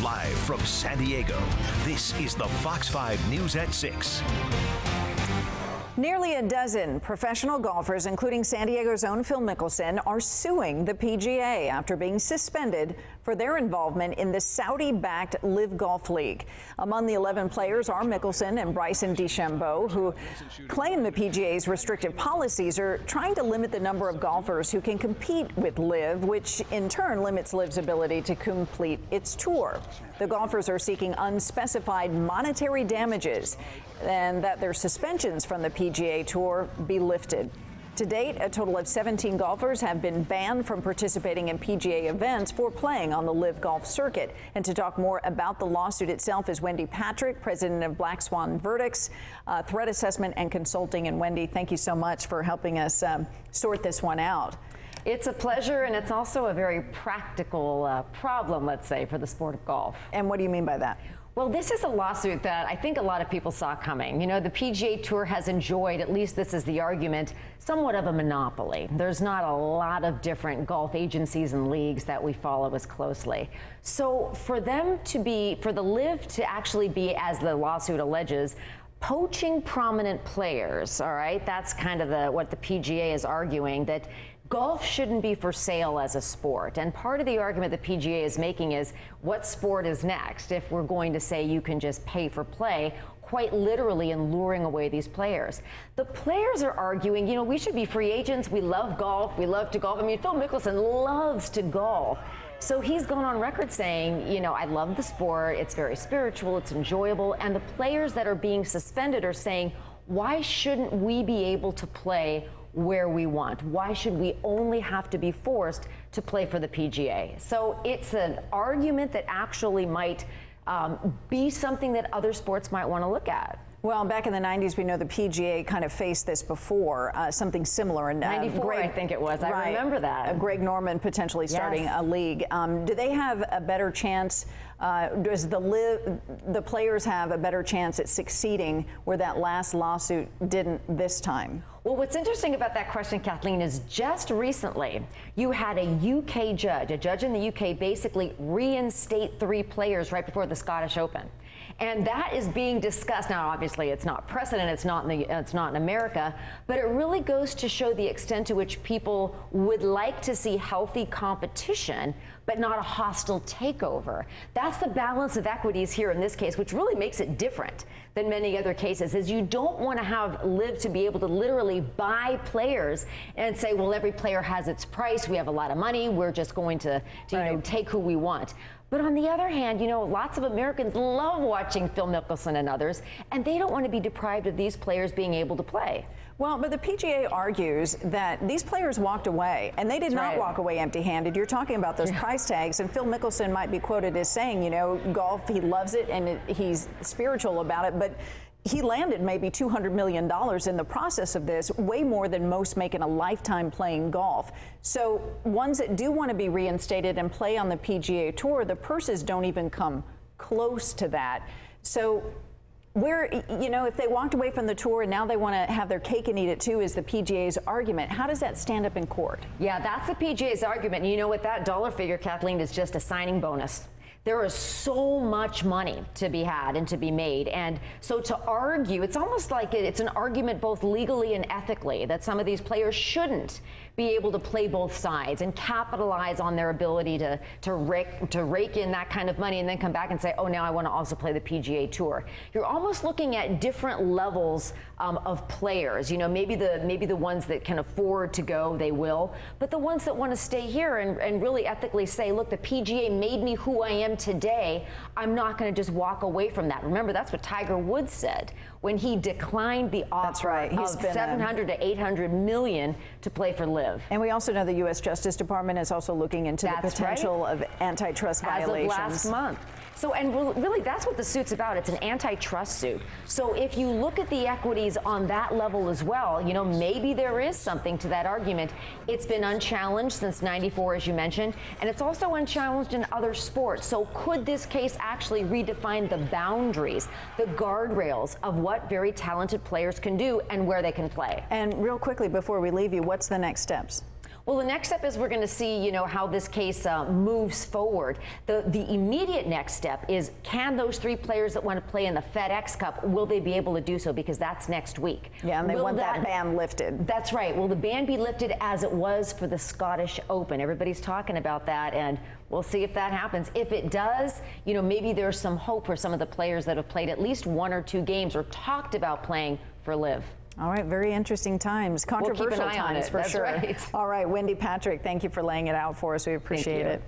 Live from San Diego, this is the Fox 5 News at 6. Nearly a dozen professional golfers, including San Diego's own Phil Mickelson, are suing the PGA after being suspended for their involvement in the Saudi-backed Live Golf League. Among the 11 players are Mickelson and Bryson DeChambeau, who claim the PGA's restrictive policies are trying to limit the number of golfers who can compete with Live, which in turn limits Live's ability to complete its tour. The golfers are seeking unspecified monetary damages and that their suspensions from the PGA Tour be lifted. To date, a total of 17 golfers have been banned from participating in PGA events for playing on the Live Golf circuit. And to talk more about the lawsuit itself is Wendy Patrick, president of Black Swan Verdicts, Threat Assessment and Consulting. And Wendy, thank you so much for helping us sort this one out. It's a pleasure, and it's also a very practical problem, let's say, for the sport of golf. And what do you mean by that? Well, this is a lawsuit that I think a lot of people saw coming. You know, the PGA Tour has enjoyed, at least this is the argument, somewhat of a monopoly. There's not a lot of different golf agencies and leagues that we follow as closely. So for them to be, for the Live to actually be, as the lawsuit alleges, poaching prominent players, all right, that's kind of what the PGA is arguing, that golf shouldn't be for sale as a sport. And part of the argument the PGA is making is what sport is next if we're going to say you can just pay for play, quite literally, in luring away these players. The players are arguing, you know, we should be free agents. We love golf. We love to golf. I mean, Phil Mickelson loves to golf. So he's gone on record saying, you know, I love the sport. It's very spiritual. It's enjoyable. And the players that are being suspended are saying, why shouldn't we be able to play where we want? Why should we only have to be forced to play for the PGA? So it's an argument that actually might be something that other sports might want to look at. Well, back in the 90s, we know the PGA kind of faced this before, something similar. In 94, I think it was. I remember that. Greg Norman potentially starting a league. Do they have a better chance? Does the players have a better chance at succeeding where that last lawsuit didn't this time? Well, what's interesting about that question, Kathleen, is just recently you had a UK judge, a judge in the UK, basically reinstate 3 players right before the Scottish Open. And that is being discussed now. Obviously, it's not precedent. It's not in America. But it really goes to show the extent to which people would like to see healthy competition, but not a hostile takeover. That's the balance of equities here in this case, which really makes it different than many other cases, is you don't want to have Live to be able to literally buy players and say, well, every player has its price. We have a lot of money. We're just going to you know, take who we want. But on the other hand, you know, lots of Americans love watching Phil Mickelson and others, and they don't want to be deprived of these players being able to play. Well, but the PGA argues that these players walked away, and they did not walk away empty-handed. You're talking about those price tags, and Phil Mickelson might be quoted as saying, you know, golf, he loves it, and he's spiritual about it, but he landed maybe $200 million in the process of this, way more than most make in a lifetime playing golf. So ones that do want to be reinstated and play on the PGA Tour, the purses don't even come close to that. So where, you know, if they walked away from the tour and now they want to have their cake and eat it too, is the PGA's argument. How does that stand up in court? Yeah, that's the PGA's argument. And you know what, that dollar figure, Kathleen, is just a signing bonus. There is so much money to be had and to be made. And so to argue, it's almost like it's an argument both legally and ethically that some of these players shouldn't be able to play both sides and capitalize on their ability to rake in that kind of money and then come back and say, oh, now I want to also play the PGA Tour. You're almost looking at different levels of players. You know, maybe the ones that can afford to go, they will. But the ones that want to stay here and really ethically say, look, the PGA made me who I am today. I'm not going to just walk away from that. Remember, that's what Tiger Woods said when he declined the offer of 700 to 800 million to play for Live. And we also know the U.S. Justice Department is also looking into the potential of antitrust violations. As of last month. So, and really, that's what the suit's about. It's an antitrust suit. So if you look at the equities on that level as well, you know, maybe there is something to that argument. It's been unchallenged since '94, as you mentioned, and it's also unchallenged in other sports. So could this case actually redefine the boundaries, the guardrails of what very talented players can do and where they can play? And real quickly, before we leave you, what's the next steps? Well, the next step is we're going to see, you know, how this case moves forward. The immediate next step is, can those 3 players that want to play in the FedEx Cup, will they be able to do so? Because that's next week. Yeah, and they want that ban lifted. That's right. Will the ban be lifted as it was for the Scottish Open? Everybody's talking about that, and we'll see if that happens. If it does, you know, maybe there's some hope for some of the players that have played at least 1 or 2 games or talked about playing for LIV. All right, very interesting times, controversial times for sure. Right. All right, Wendy Patrick, thank you for laying it out for us. We appreciate it.